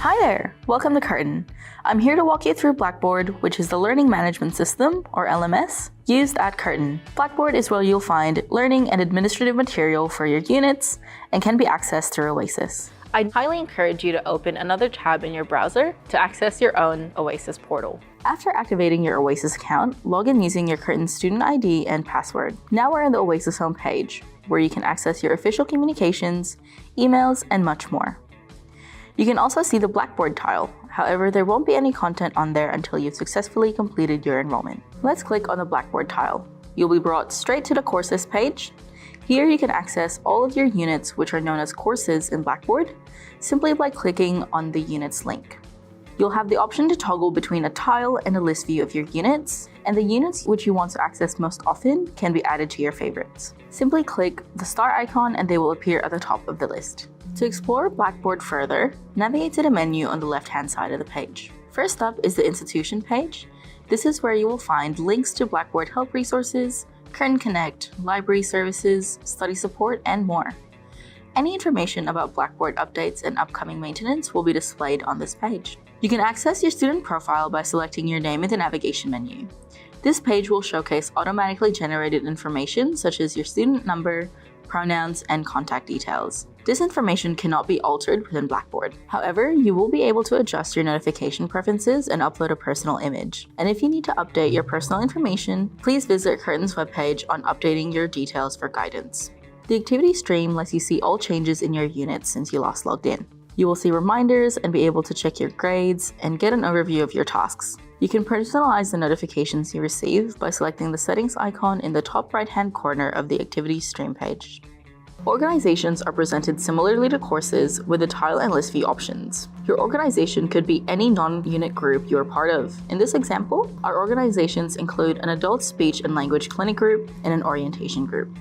Hi there! Welcome to Curtin. I'm here to walk you through Blackboard, which is the learning management system, or LMS, used at Curtin. Blackboard is where you'll find learning and administrative material for your units and can be accessed through Oasis. I'd highly encourage you to open another tab in your browser to access your own Oasis portal. After activating your Oasis account, log in using your Curtin student ID and password. Now we're in the Oasis homepage, where you can access your official communications, emails, and much more. You can also see the Blackboard tile. However, there won't be any content on there until you've successfully completed your enrollment. Let's click on the Blackboard tile. You'll be brought straight to the courses page. Here you can access all of your units, which are known as courses in Blackboard, simply by clicking on the units link. You'll have the option to toggle between a tile and a list view of your units, and the units which you want to access most often can be added to your favorites. Simply click the star icon and they will appear at the top of the list. To explore Blackboard further, navigate to the menu on the left-hand side of the page. First up is the institution page. This is where you will find links to Blackboard help resources, Curtin Connect, library services, study support, and more. Any information about Blackboard updates and upcoming maintenance will be displayed on this page. You can access your student profile by selecting your name in the navigation menu. This page will showcase automatically generated information such as your student number, pronouns, and contact details. This information cannot be altered within Blackboard. However, you will be able to adjust your notification preferences and upload a personal image. And if you need to update your personal information, please visit Curtin's webpage on updating your details for guidance. The activity stream lets you see all changes in your units since you last logged in. You will see reminders and be able to check your grades and get an overview of your tasks. You can personalize the notifications you receive by selecting the settings icon in the top right-hand corner of the activity stream page. Organizations are presented similarly to courses with the tile and list view options. Your organization could be any non-unit group you are part of. In this example, our organizations include an adult speech and language clinic group and an orientation group.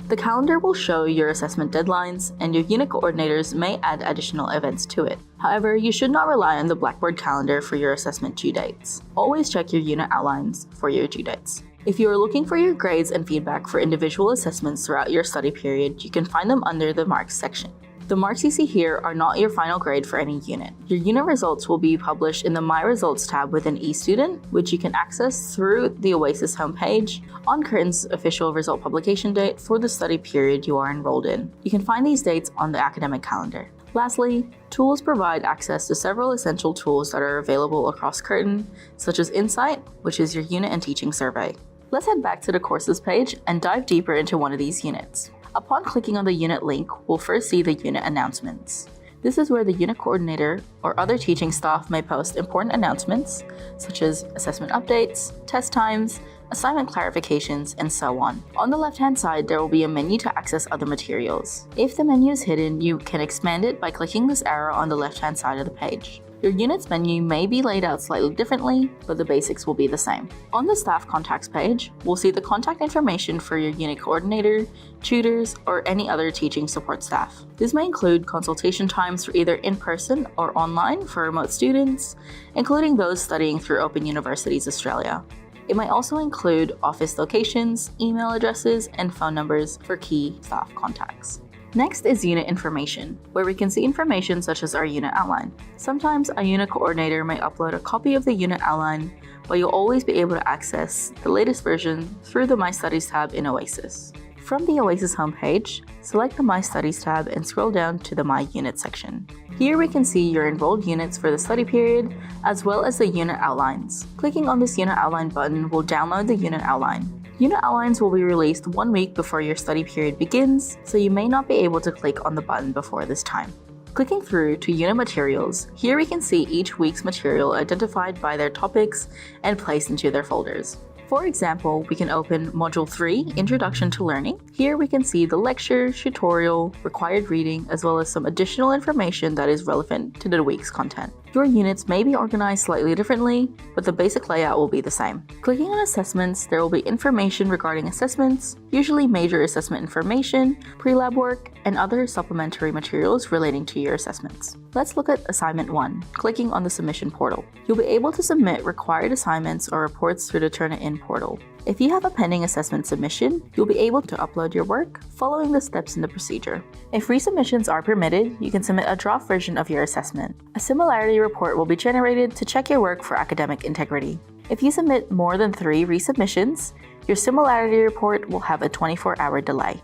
The calendar will show your assessment deadlines, and your unit coordinators may add additional events to it. However, you should not rely on the Blackboard calendar for your assessment due dates. Always check your unit outlines for your due dates. If you are looking for your grades and feedback for individual assessments throughout your study period, you can find them under the Marks section. The marks you see here are not your final grade for any unit. Your unit results will be published in the My Results tab within eStudent, which you can access through the Oasis homepage on Curtin's official result publication date for the study period you are enrolled in. You can find these dates on the academic calendar. Lastly, tools provide access to several essential tools that are available across Curtin, such as Insight, which is your unit and teaching survey. Let's head back to the courses page and dive deeper into one of these units. Upon clicking on the unit link, we'll first see the unit announcements. This is where the unit coordinator or other teaching staff may post important announcements, such as assessment updates, test times, assignment clarifications, and so on. On the left-hand side, there will be a menu to access other materials. If the menu is hidden, you can expand it by clicking this arrow on the left-hand side of the page. Your units menu may be laid out slightly differently, but the basics will be the same. On the staff contacts page, we'll see the contact information for your unit coordinator, tutors, or any other teaching support staff. This may include consultation times for either in-person or online for remote students, including those studying through Open Universities Australia. It might also include office locations, email addresses, and phone numbers for key staff contacts. Next is unit information, where we can see information such as our unit outline. Sometimes a unit coordinator may upload a copy of the unit outline, but you'll always be able to access the latest version through the My Studies tab in Oasis. From the Oasis homepage, select the My Studies tab and scroll down to the My Unit section. Here we can see your enrolled units for the study period, as well as the unit outlines. Clicking on this unit outline button will download the unit outline. Unit outlines will be released 1 week before your study period begins, so you may not be able to click on the button before this time. Clicking through to unit materials, here we can see each week's material identified by their topics and placed into their folders. For example, we can open Module 3, Introduction to Learning. Here we can see the lecture, tutorial, required reading, as well as some additional information that is relevant to the week's content. Your units may be organized slightly differently, but the basic layout will be the same. Clicking on Assessments, there will be information regarding assessments, usually major assessment information, pre-lab work, and other supplementary materials relating to your assessments. Let's look at Assignment 1, clicking on the Submission portal. You'll be able to submit required assignments or reports through the Turn It In portal. If you have a pending assessment submission, you'll be able to upload your work following the steps in the procedure. If resubmissions are permitted, you can submit a draft version of your assessment. A similarity report will be generated to check your work for academic integrity. If you submit more than 3 resubmissions, your similarity report will have a 24-hour delay.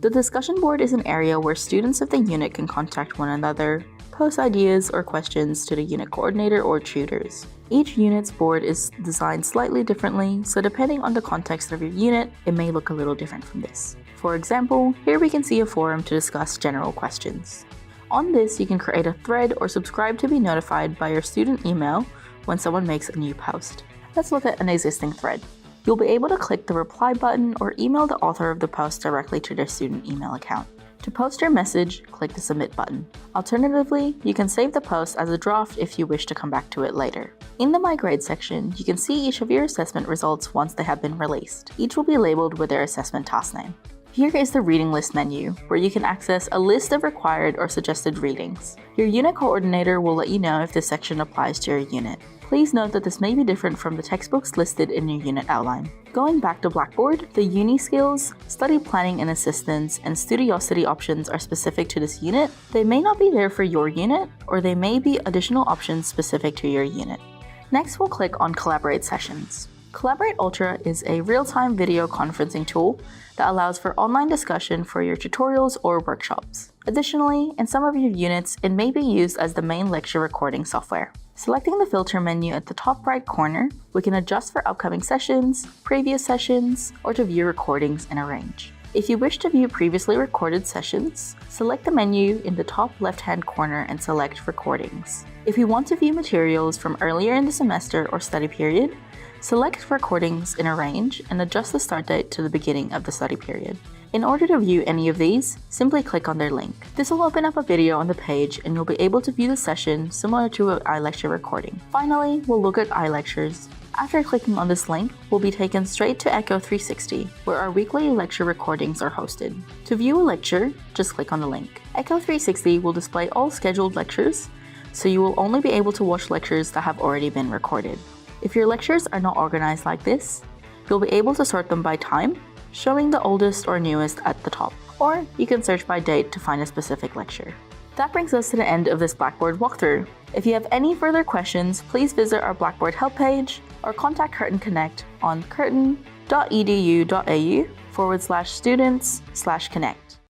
The discussion board is an area where students of the unit can contact one another, post ideas or questions to the unit coordinator or tutors. Each unit's board is designed slightly differently, so depending on the context of your unit, it may look a little different from this. For example, here we can see a forum to discuss general questions. On this, you can create a thread or subscribe to be notified by your student email when someone makes a new post. Let's look at an existing thread. You'll be able to click the reply button or email the author of the post directly to their student email account. To post your message, click the submit button. Alternatively, you can save the post as a draft if you wish to come back to it later. In the My Grade section, you can see each of your assessment results once they have been released. Each will be labeled with their assessment task name. Here is the reading list menu, where you can access a list of required or suggested readings. Your unit coordinator will let you know if this section applies to your unit. Please note that this may be different from the textbooks listed in your unit outline. Going back to Blackboard, the Uni Skills, Study Planning and Assistance, and Studiosity options are specific to this unit. They may not be there for your unit, or they may be additional options specific to your unit. Next, we'll click on Collaborate Sessions. Collaborate Ultra is a real-time video conferencing tool that allows for online discussion for your tutorials or workshops. Additionally, in some of your units, it may be used as the main lecture recording software. Selecting the filter menu at the top right corner, we can adjust for upcoming sessions, previous sessions, or to view recordings and arrange. If you wish to view previously recorded sessions, select the menu in the top left-hand corner and select Recordings. If you want to view materials from earlier in the semester or study period, select Recordings in Arrange and adjust the start date to the beginning of the study period. In order to view any of these, simply click on their link. This will open up a video on the page and you'll be able to view the session similar to an iLecture recording. Finally, we'll look at iLectures. After clicking on this link, we'll be taken straight to Echo 360, where our weekly lecture recordings are hosted. To view a lecture, just click on the link. Echo 360 will display all scheduled lectures, so you will only be able to watch lectures that have already been recorded. If your lectures are not organized like this, you'll be able to sort them by time, showing the oldest or newest at the top, or you can search by date to find a specific lecture. That brings us to the end of this Blackboard walkthrough. If you have any further questions, please visit our Blackboard help page or contact Curtin Connect on curtin.edu.au/students/connect.